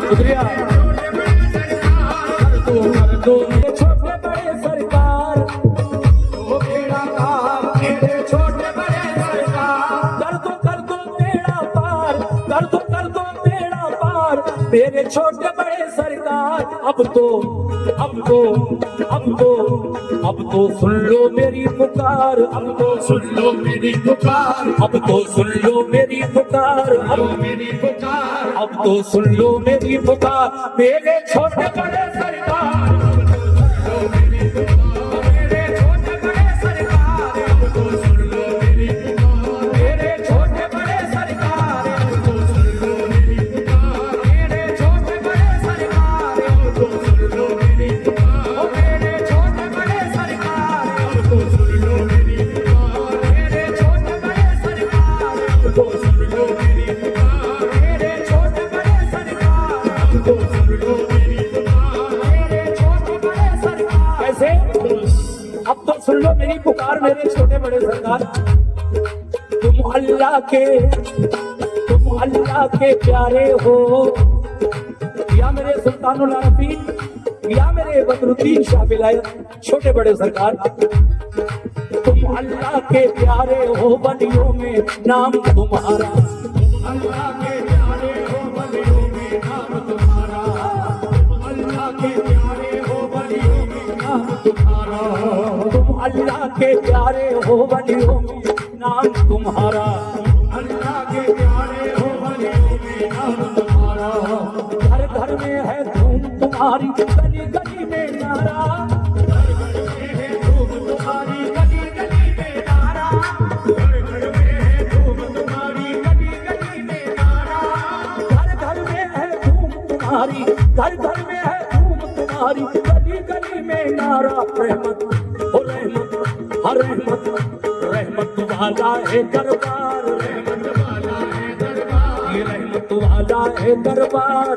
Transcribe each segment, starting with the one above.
शुक्रिया। कर दो छोटे बड़े सरकार, बेड़ा पार मेरे छोटे बड़े सरकार। कर दो बेड़ा पार, कर दो बेड़ा पार मेरे छोटे बड़े सरकार। अब तो सुन लो मेरी पुकार, अब तो सुन लो मेरी पुकार, अब तो सुन लो मेरी पुकार, अब मेरी पुकार, अब तो सुन लो मेरी पुकार मेरे छोटे बड़े सरकार। मेरे छोटे बड़े सरकार, अब तो सुन लो मेरी पुकार, मेरे छोटे बड़े सरकार, अब तो सुन लो मेरी पुकार, मेरे छोटे बड़े सरकार, अब तो सुन लो मेरी पुकार, मेरे छोटे बड़े सरकार, अब तो सुन लो मेरी पुकार, मेरे छोटे बड़े सरकार, अब तो सुन लो मेरी पुकार, मेरे छोटे बड़े सरकार, अब तो सुन लो मेरी पुकार, मेरे छोटे बड़े सरकार। कैसे? अब तो सुन लो मेरी पुकार मेरे छोटे बड़े सरकार। तुम अल्लाह के प्यारे हो, या मेरे सुल्तानुल आरफीन, या मेरे बदरुद्दीन शाह विलायत छोटे बड़े सरकार। तुम अल्लाह के प्यारे हो, बलियों में नाम तुम्हारा, अल्लाह के प्यारे हो, बलियों में नाम तुम्हारा, अल्लाह के प्यारे हो, बलियों में नाम तुम्हारा। तुम अल्लाह के प्यारे हो, बलियों में नाम तुम्हारा, अल्लाह के प्यारे हो, बलियों में नाम तुम्हारा। घर घर में है धूम तुम्हारी, गली गली में नारा, घर घर में है धूम तुम्हारी, गली गली में नारा, घर घर में है धूम तुम्हारी, गली गली में नारा। घर घर में है धूम तुम्हारी, घर घर में है धूम तुम्हारी, गली गली में नारा। रहमत हो रहमत, हर रहमत, रहमत वाला है दरबार, रहमत वाला है दरबार, ये रहमत वाला है दरबार,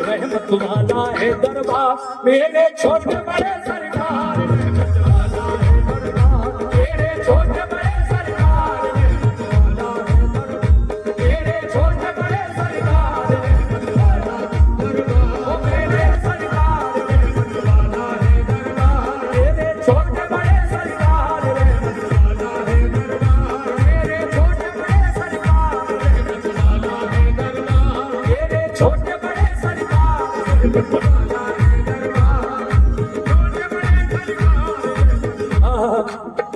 रहमत वाला है दरबार मेरे छोटे बड़े सरकार। रहमत वाला है दरबार मेरे छोटे बड़े सरकार, रहमत वाला है दरबार मेरे छोटे बड़े सरकार, रहमत वाला दरबार मेरे सरकार, रहमत वाला है दरबार मेरे छोटे बड़े सरकार, रहमत वाला है दरबार मेरे छोटे बड़े सरकार, रहमत वाला है दरबार मेरे छोटे बड़े सरकार, रहमत वाला है दरबार छोटे बड़े सरकार।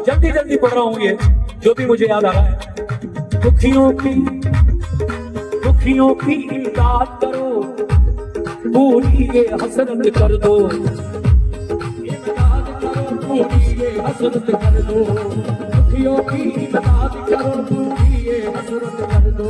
जल्दी जल्दी पढ़ रहा हूँ ये जो भी मुझे याद आ रहा है। दुखियों की इमदाद करो, पूरी ये हसरत कर दो, इमदाद करो पूरी ये हसरत कर दो, दुखियों की इमदाद करो पूरी ये हसरत कर दो।